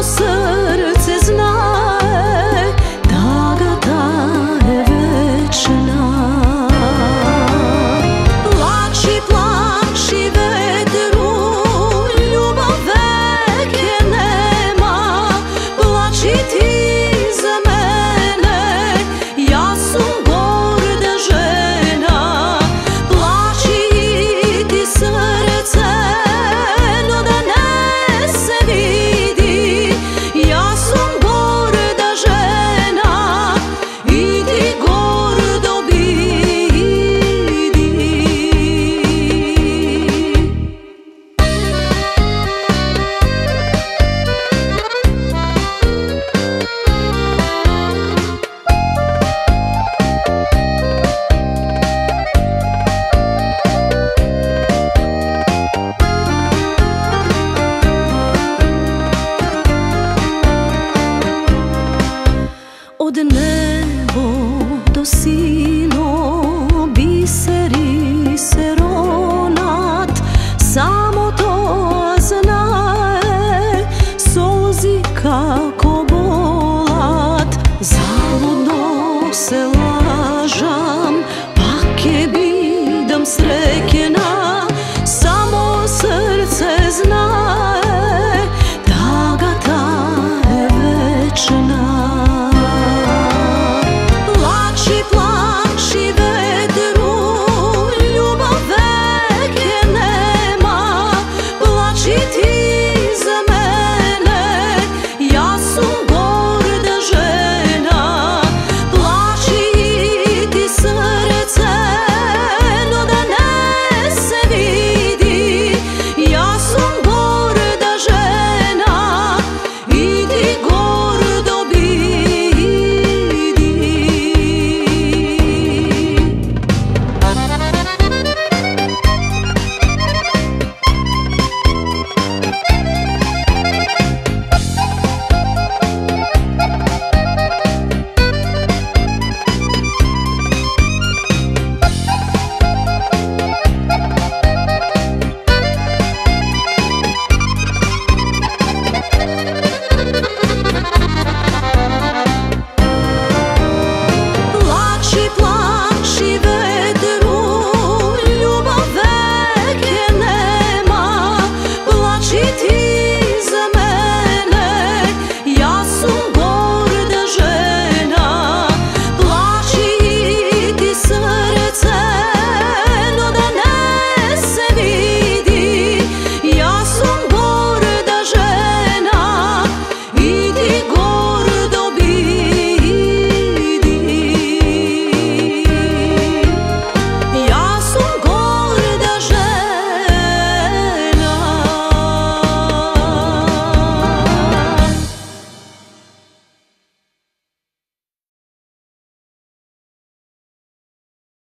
srce znaje da ga daje večna. Plači, plači vedru, ljubav veke nema. Plači ti za mene, ja sam gorda žena. Plači ti srce, no da ne se vidi, ja sam gorda žena i ti gordo bidi. Od nebo do sino biseri se ronat, samo to znaje, solzi kako bolat, zaludno se